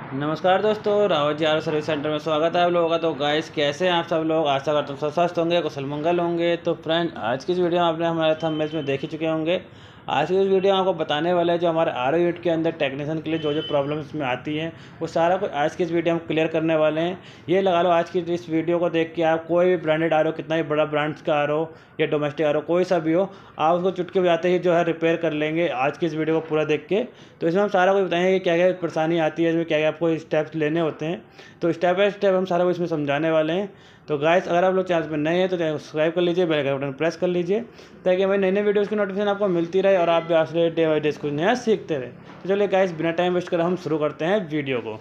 नमस्कार दोस्तों, Rawat ji are service centre में स्वागत है आप लोगों का। तो गाइस, कैसे हैं आप सब लोग? आशा करता हूँ सब स्वस्थ होंगे, कुशल मंगल होंगे। तो फ्रेंड, आज की इस वीडियो में आपने हमारे थंबनेल में देख ही चुके होंगे। आज की इस वीडियो में आपको बताने वाले हैं जो हमारे आरओ यूनिट के अंदर टेक्नीशियन के लिए जो प्रॉब्लम्स में आती हैं, वो सारा कुछ आज की इस वीडियो में क्लियर करने वाले हैं। ये लगा लो, आज की इस वीडियो को देख के आप कोई भी ब्रांडेड आरओ, कितना ही बड़ा ब्रांड्स का आरओ या डोमेस्टिक आरओ कोई सा भी हो, आप उसको चुटकी बजाते ही रिपेयर कर लेंगे आज की इस वीडियो को पूरा देख के। तो इसमें हम सारा कुछ बताएंगे कि क्या क्या परेशानी आती है, इसमें क्या क्या आपको स्टेप्स लेने होते हैं। तो स्टेप बाय स्टेप हम सारा कुछ इसमें समझाने वाले हैं। तो गाइस, अगर आप लोग चैनल पर नए हैं तो चैनल सब्सक्राइब कर लीजिए, बेल आइकन बटन प्रेस कर लीजिए, ताकि हमारी नई नई वीडियोज़ की नोटिफिकेशन आपको मिलती रहे और आप भी आपसे डे बाई डे कुछ नया सीखते रहे। तो चलिए गाइस, बिना टाइम वेस्ट कर हम शुरू करते हैं वीडियो को।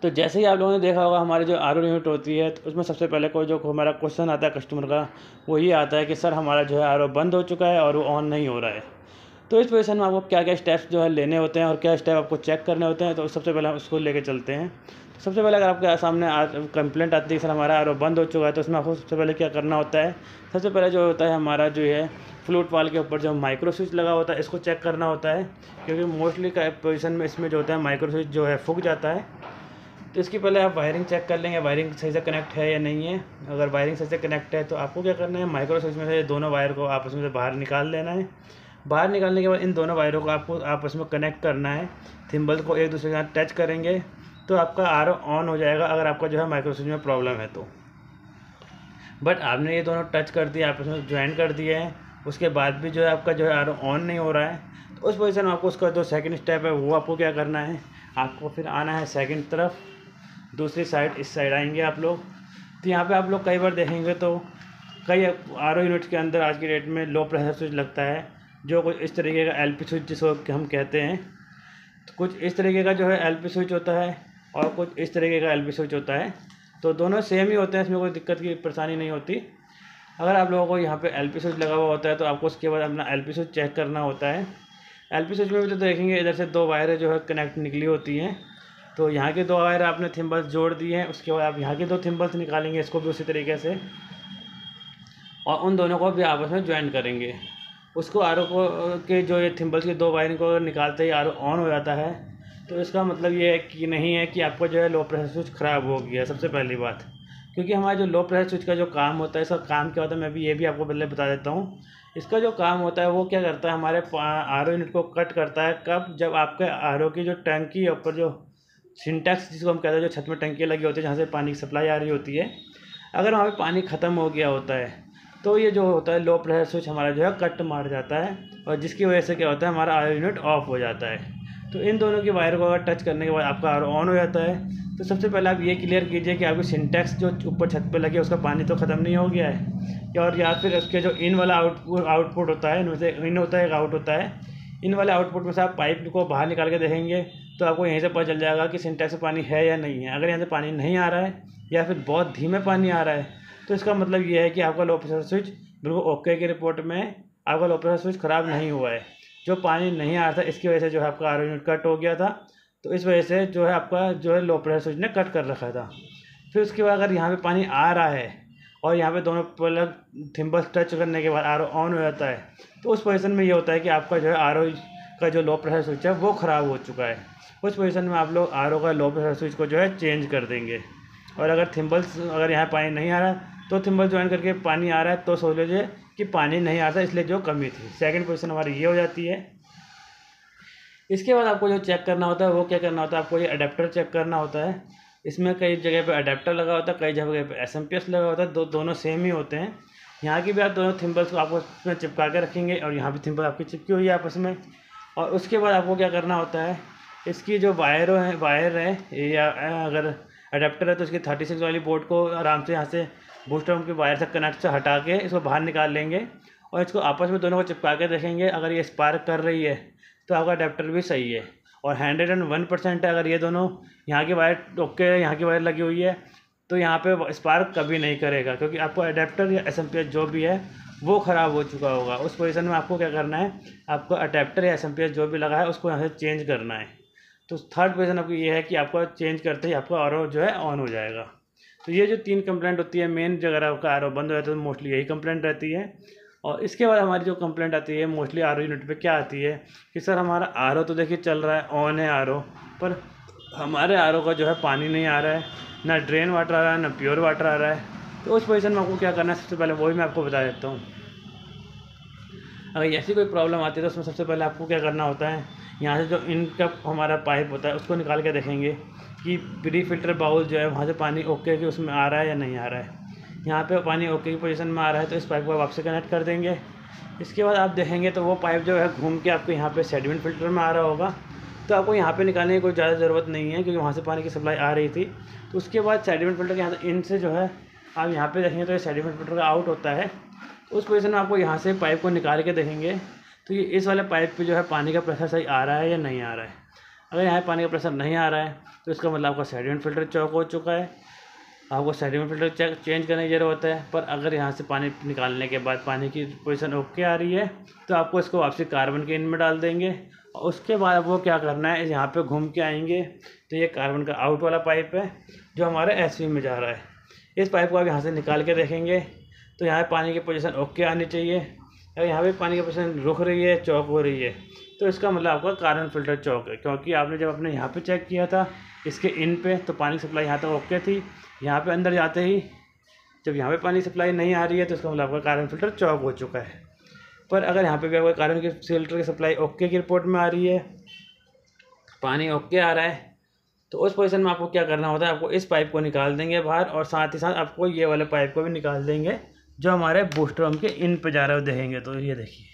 तो जैसे ही आप लोगों ने देखा होगा, हमारी जो आरओ यूनिट होती है तो उसमें सबसे पहले कोई जो हमारा क्वेश्चन आता है कस्टमर का, वो ये आता है कि सर हमारा आरओ बंद हो चुका है और वो ऑन नहीं हो रहा है। तो इस पोजीशन में आपको क्या क्या स्टेप्स लेने होते हैं और क्या स्टेप आपको चेक करने होते हैं, तो सबसे पहले हम उसको लेके चलते हैं। तो सबसे पहले अगर आपके सामने कंप्लेंट आती है सर हमारा आरओ बंद हो चुका है, तो उसमें आपको सबसे पहले क्या करना होता है। सबसे पहले जो होता है हमारा फ्लूट वाल के ऊपर जो माइक्रो स्विच लगा होता है, इसको चेक करना होता है, क्योंकि मोस्टली पोजीशन में इसमें जो होता है माइक्रो स्विच फूक जाता है। तो इसकी पहले आप वायरिंग चेक कर लेंगे, वायरिंग सही से कनेक्ट है या नहीं है। अगर वायरिंग सही से कनेक्ट है तो आपको क्या करना है, माइक्रो स्विच में से दोनों वायर को आपस में से बाहर निकाल लेना है। बाहर निकालने के बाद इन दोनों वायरों को आपको आपस में कनेक्ट करना है। थिम्बल को एक दूसरे के साथ टच करेंगे तो आपका आरओ ऑन हो जाएगा, अगर आपका माइक्रो स्विच में प्रॉब्लम है तो। बट आपने ये दोनों टच कर दिए, आपस में ज्वाइन कर दिए हैं, उसके बाद भी आपका आरओ ऑन नहीं हो रहा है, तो उस पोजीशन में आपको उसका सेकंड स्टेप है वो आपको क्या करना है, आपको फिर आना है सेकंड तरफ, दूसरी साइड, इस साइड आएंगे आप लोग। तो यहाँ पे आप लोग कई बार देखेंगे तो कई आरओ यूनिट के अंदर आज की डेट में लो प्रेशर स्विच लगता है, जो कुछ इस तरीके का एलपी स्विच जिसको हम कहते हैं। तो कुछ इस तरीके का एलपी स्विच होता है और कुछ इस तरीके का एलपी स्विच होता है। तो दोनों सेम ही होते हैं, इसमें कोई दिक्कत की परेशानी नहीं होती। अगर आप लोगों को यहाँ पे एलपी स्विच लगा हुआ होता है तो आपको उसके बाद अपना एलपी स्विच चेक करना होता है। एलपी स्विच में भी तो देखेंगे इधर से दो वायरें कनेक्ट निकली होती हैं। तो यहाँ के दो वायर आपने थिम्बल्स जोड़ दिए हैं, उसके बाद आप यहाँ के दो थिम्बल्स निकालेंगे, इसको भी उसी तरीके से, और उन दोनों को भी आपस में ज्वाइन करेंगे। उसको आरओ को के ये थिम्बल्स के दो वायरिंग को निकालते ही आरओ ऑन हो जाता है। तो इसका मतलब ये है कि नहीं है कि आपका लो प्रेशर स्विच ख़राब हो गया, सबसे पहली बात। क्योंकि हमारा लो प्रेशर स्विच का काम होता है, इसका काम क्या होता है मैं भी ये भी आपको पहले बता देता हूँ। इसका काम होता है वो क्या करता है, हमारे आरओ यूनिट को कट करता है कब, जब आपके आरओ की टंकी के ऊपर सिंटेक्स जिसको हम कहते हैं, जो छत में टंकी लगी होती है जहाँ से पानी की सप्लाई आ रही होती है, अगर वहाँ पे पानी ख़त्म हो गया होता है तो ये होता है लो प्रेशर स्विच हमारा कट मार जाता है, और जिसकी वजह से क्या होता है, हमारा आरओ यूनिट ऑफ हो जाता है। तो इन दोनों की वायर को अगर टच करने के बाद आपका आरओ ऑन हो जाता है, तो सबसे पहले आप ये क्लियर कीजिए कि आपकी सिंटेक्स जो ऊपर छत पे लगी है उसका पानी तो ख़त्म नहीं हो गया है, और या फिर उसके इन वाला आउटपुट होता है, इनमें से इन होता है एक आउट होता है, इन वाले आउटपुट में से आप पाइप को बाहर निकाल के देखेंगे तो आपको यहीं से पता चल जाएगा कि सिंटेक्स में पानी है या नहीं है। अगर यहाँ से पानी नहीं आ रहा है या फिर बहुत धीमे पानी आ रहा है, तो इसका मतलब ये है कि आपका लो प्रेशर स्विच बिल्कुल ओके की रिपोर्ट में आपका लो प्रेशर स्विच ख़राब नहीं हुआ है। जो पानी नहीं आ रहा था इसकी वजह से आपका आरओ यूनिट कट हो गया था, तो इस वजह से आपका लो प्रेशर स्विच ने कट कर रखा था। फिर उसके बाद अगर यहाँ पे पानी आ रहा है और यहाँ पे दोनों प्लग थिम्बल्स टच करने के बाद आरओ ऑन हो जाता है, तो उस पोजीशन में ये होता है कि आपका आरओ का लो प्रेशर स्विच है वो ख़राब हो चुका है। उस पोजीशन में आप लोग आरओ का लो प्रेशर स्विच को चेंज कर देंगे। और अगर थिम्बल्स अगर यहाँ पानी नहीं आ रहा तो थिम्बल ज्वाइन करके पानी आ रहा है तो सोच लीजिए कि पानी नहीं आता, इसलिए कमी थी। सेकंड पोजीशन हमारी ये हो जाती है। इसके बाद आपको चेक करना होता है वो क्या करना होता है, आपको ये अडेप्टर चेक करना होता है। इसमें कई जगह पे अडेप्टर लगा होता है, कई जगह पे एसएमपीएस लगा होता है, दोनों सेम ही होते हैं। यहाँ की भी आप दोनों थिम्बल्स को आपको इसमें चिपका के रखेंगे और यहाँ भी थिम्बल आपकी चिपकी हुई है आपस में। और उसके बाद आपको क्या करना होता है, इसकी वायर है या अगर अडेप्टर है तो इसकी 36 वाली बोर्ड को आराम से यहाँ से बूस्टर की वायर से कनेक्ट से हटा के इसको बाहर निकाल लेंगे और इसको आपस में दोनों को चिपका के देखेंगे। अगर ये स्पार्क कर रही है तो आपका अडेप्टर भी सही है, और 101% है अगर ये दोनों यहाँ की वायर ओके है, यहाँ की वायर लगी हुई है, तो यहाँ पे स्पार्क कभी नहीं करेगा, क्योंकि आपको अडेप्टर या एसएमपीएस जो भी है वो ख़राब हो चुका होगा। उस पोजीशन में आपको क्या करना है, आपको अडेप्टर या एसएमपीएस जो भी लगा है उसको यहाँ से चेंज करना है। तो थर्ड पोजीशन आपकी ये है कि आपको चेंज करते ही आपका आरओ ऑन हो जाएगा। तो ये जो 3 कंप्लेंट होती है मेन, अगर आपका आरओ बंद हो जाता है तो मोस्टली यही कंप्लेंट रहती है। और इसके बाद हमारी जो कंप्लेंट आती है मोस्टली आरओ यूनिट पे क्या आती है कि सर हमारा आरओ तो देखिए चल रहा है, ऑन है आरओ, पर हमारे आरओ का जो है पानी नहीं आ रहा है, ना ड्रेन वाटर आ रहा है, ना प्योर वाटर आ रहा है। तो उस पोजीशन में आपको क्या करना है, सबसे पहले वही मैं आपको बता देता हूँ। अगर ऐसी कोई प्रॉब्लम आती है तो उसमें सबसे पहले आपको क्या करना होता है, यहाँ से जो इनका हमारा पाइप होता है उसको निकाल के देखेंगे कि प्री फिल्टर बाउल जो है वहाँ से पानी ओके कि उसमें आ रहा है या नहीं आ रहा है। यहाँ पे पानी ओके की पोजीशन में आ रहा है तो इस पाइप को आप आपसे कनेक्ट कर देंगे। इसके बाद आप देखेंगे तो वो पाइप जो है घूम के आपको यहाँ पे सेडिमेंट फिल्टर में आ रहा होगा। तो आपको यहाँ पे निकालने की कोई ज़्यादा ज़रूरत नहीं है, क्योंकि वहाँ से पानी की सप्लाई आ रही थी। तो उसके बाद सेडिमेंट फिल्टर के यहाँ से इन से जो है आप यहाँ पे देखेंगे तो ये सेडिमेंट फिल्टर का आउट होता है। तो उस पोजीशन में आपको यहाँ से पाइप को निकाल के देखेंगे तो ये इस वाले पाइप पे जो है पानी का प्रेशर सही आ रहा है या नहीं आ रहा है। अगर यहाँ पानी का प्रेशर नहीं आ रहा है तो इसका मतलब आपका सेडिमेंट फिल्टर चौक हो चुका है, आपको सेडिमेंट फिल्टर चेंज करने की ज़रूरत है। पर अगर यहाँ से पानी निकालने के बाद पानी की पोजीशन ओके आ रही है तो आपको इसको वापसी कार्बन के इन में डाल देंगे। और उसके बाद आपको क्या करना है, यहाँ पे घूम के आएंगे तो ये कार्बन का आउट वाला पाइप है जो हमारे एसवी में जा रहा है। इस पाइप को आप यहाँ से निकाल के देखेंगे तो यहाँ पानी की पोजीशन ओके आनी चाहिए। अगर यहाँ पे पानी की पोजीशन रुक रही है, चौक हो रही है, तो इसका मतलब आपका कार्बन फिल्टर चौक है। क्योंकि आपने जब अपने यहाँ पे चेक किया था इसके इन पे तो पानी सप्लाई यहाँ तक ओके थी, यहाँ पे अंदर जाते ही जब यहाँ पे पानी सप्लाई नहीं आ रही है तो इसका मतलब आपका कार्बन फिल्टर चौक हो चुका है। पर अगर यहाँ पे भी आपका कार्बन की फिल्टर की सप्लाई ओके की रिपोर्ट में आ रही है, पानी ओके आ रहा है, तो उस पोजीशन में आपको क्या करना होता है, आपको इस पाइप को निकाल देंगे बाहर और साथ ही साथ आपको ये वाले पाइप को भी निकाल देंगे जो हमारे बूस्टर पंप के इन पे जा रहा है। देखेंगे तो ये देखिए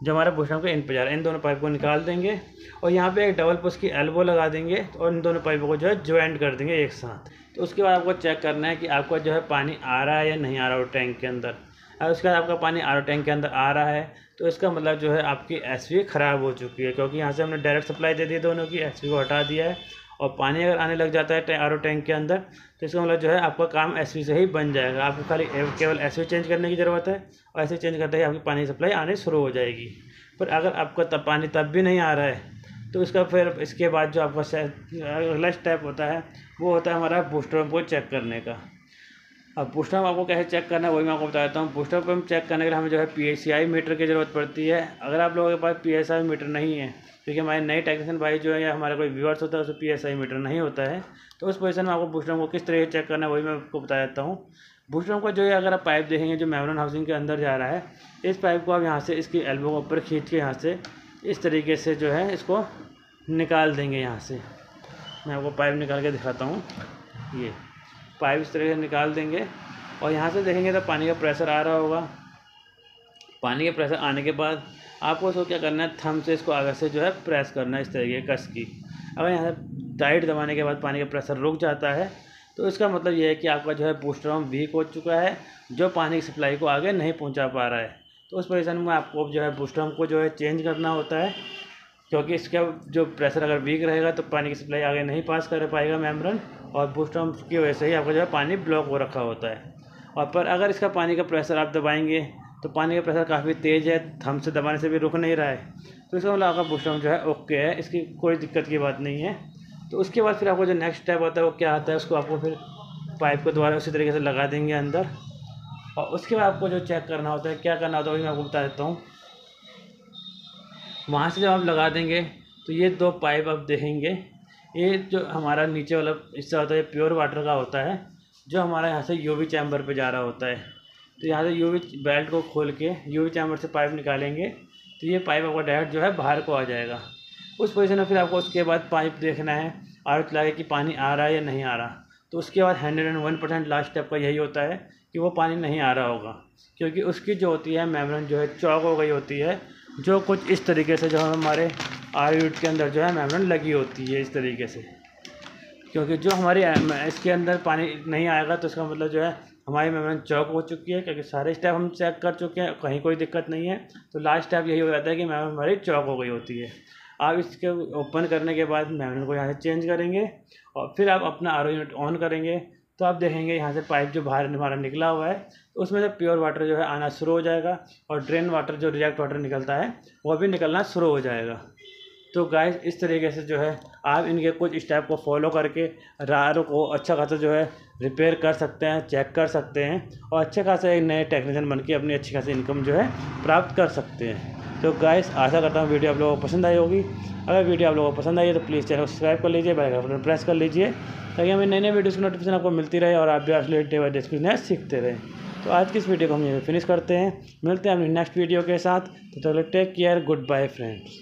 जो हमारे बूस्टर पंप के इन पे जा रहा है, इन दोनों पाइप को निकाल देंगे और यहाँ पे एक डबल पुश की एल्बो लगा देंगे और इन दोनों पाइपों को जो है ज्वाइंट कर देंगे एक साथ। तो उसके बाद आपको चेक करना है कि आपका जो है पानी आ रहा है या नहीं आ रहा हो टैंक के अंदर। और उसके बाद आपका पानी आर ओ टैंक के अंदर आ रहा है तो इसका मतलब जो है आपकी एसवी ख़राब हो चुकी है, क्योंकि यहाँ से हमने डायरेक्ट सप्लाई दे दी दोनों की, एसवी को हटा दिया है। और पानी अगर आने लग जाता है आर ओ टैंक के अंदर तो इसका मतलब जो है आपका काम एसवी से ही बन जाएगा। आपको खाली केवल एसवी चेंज करने की ज़रूरत है और एसवी चेंज करते ही आपकी पानी सप्लाई आने शुरू हो जाएगी। पर अगर आपका पानी तब भी नहीं आ रहा है तो इसका फिर इसके बाद जो आपका अगला स्टेप होता है वो होता है हमारा बूस्टर पंप को चेक करने का। अब बूस्टर पंप आपको कैसे चेक करना है वही मैं आपको बता देता हूँ। बूस्टर पंप चेक करने के लिए हमें जो है PSI मीटर की ज़रूरत पड़ती है। अगर आप लोगों के पास PSI मीटर नहीं है, क्योंकि हमारे नए टेक्नीशियन भाई जो है या हमारा कोई व्यूअर्स होता है उसको PSI मीटर नहीं होता है, तो उस पोजीशन में आपको बूस्टर पंप को किस तरह से चेक करना है वही मैं आपको बता देता हूँ। बूस्टर पंप को जो है अगर आप पाइप देखेंगे जो मेम्ब्रेन हाउसिंग के अंदर जा रहा है, इस पाइप को आप यहाँ से इसकी एल्बो के ऊपर खींच के यहाँ से इस तरीके से जो है इसको निकाल देंगे। यहाँ से मैं आपको पाइप निकाल के दिखाता हूँ। ये पाइप इस तरीके से निकाल देंगे और यहाँ से देखेंगे तो पानी का प्रेशर आ रहा होगा। पानी के प्रेशर आने के बाद आपको इसको क्या करना है, थंब से इसको आगे से जो है प्रेस करना है इस तरीके कस की। अगर यहाँ से टाइट दबाने के बाद पानी का प्रेशर रुक जाता है तो इसका मतलब ये है कि आपका जो है बूस्टर पंप वीक हो चुका है, जो पानी की सप्लाई को आगे नहीं पहुँचा पा रहा है। तो उस पोजीशन में आपको जो है बूस्टर पंप को जो है चेंज करना होता है, क्योंकि इसका जो प्रेशर अगर वीक रहेगा तो पानी की सप्लाई आगे नहीं पास कर पाएगा मेम्ब्रेन, और बूस्टर पंप की वजह से ही आपका जो है पानी ब्लॉक हो रखा होता है। और पर अगर इसका पानी का प्रेशर आप दबाएंगे तो पानी का प्रेशर काफ़ी तेज़ है, थंब से दबाने से भी रुक नहीं रहा है, तो इसका मतलब आपका बूस्टर पंप जो है ओके है, इसकी कोई दिक्कत की बात नहीं है। तो उसके बाद फिर आपको जो नेक्स्ट स्टेप होता है वो क्या आता है, उसको आपको फिर पाइप को दोबारा उसी तरीके से लगा देंगे अंदर। और उसके बाद आपको जो चेक करना होता है, क्या करना होता है वही मैं आपको बता देता हूँ। वहाँ से जब आप लगा देंगे तो ये दो पाइप आप देखेंगे, ये जो हमारा नीचे वाला हिस्सा होता है प्योर वाटर का होता है, जो हमारा यहाँ से यूवी चैम्बर पे जा रहा होता है। तो यहाँ से यूवी बेल्ट को खोल के यूवी चैम्बर से पाइप निकालेंगे तो ये पाइप आपका डायरेक्ट जो है बाहर को आ जाएगा। उस पोजीशन में फिर आपको उसके बाद पाइप देखना है और चलाए कि पानी आ रहा है या नहीं आ रहा। तो उसके बाद 101% लास्ट स्टेप का यही होता है कि वो पानी नहीं आ रहा होगा, क्योंकि उसकी जो होती है मेम्ब्रेन जो है चौक हो गई होती है, जो कुछ इस तरीके से जो हमारे आर यूनिट के अंदर जो है मेम्ब्रेन लगी होती है इस तरीके से। क्योंकि जो हमारी इसके अंदर पानी नहीं आएगा तो इसका मतलब जो है हमारी मेम्ब्रेन चौक हो चुकी है, क्योंकि सारे स्टेप हम चेक कर चुके हैं, कहीं कोई दिक्कत नहीं है। तो लास्ट स्टेप यही हो जाता है कि मेम्ब्रेन हमारी चौक हो गई होती है। आप इसके ओपन करने के बाद मेम्ब्रेन को यहाँ से चेंज करेंगे और फिर आप अपना आर ओ यूनिट ऑन करेंगे तो आप देखेंगे यहाँ से पाइप जो बाहर हमारा निकला हुआ है तो उसमें से प्योर वाटर जो है आना शुरू हो जाएगा और ड्रेन वाटर जो रिजेक्ट वाटर निकलता है वो भी निकलना शुरू हो जाएगा। तो गाइस इस तरीके से जो है आप इनके कुछ स्टेप को फॉलो करके रार को अच्छा खासा जो है रिपेयर कर सकते हैं, चेक कर सकते हैं और अच्छे खासा एक नए टेक्नीशियन बन के अपनी अच्छी खासी इनकम जो है प्राप्त कर सकते हैं। तो गाइस आशा करता हूँ वीडियो आप लोगों को पसंद आई होगी। अगर वीडियो आप लोगों को पसंद आई है तो प्लीज़ चैनल को सब्सक्राइब कर लीजिए, बेल आइकन प्रेस कर लीजिए ताकि हमें नए नए वीडियोज़ की नोटिफिकेशन आपको मिलती रहे और आप भी असली डे बाई डे कुछ नया सीखते रहें। तो आज की इस वीडियो को हम यहीं फिनिश करते हैं, मिलते हैं अपनी नेक्स्ट वीडियो के साथ। तो चलो take care, good bye friends.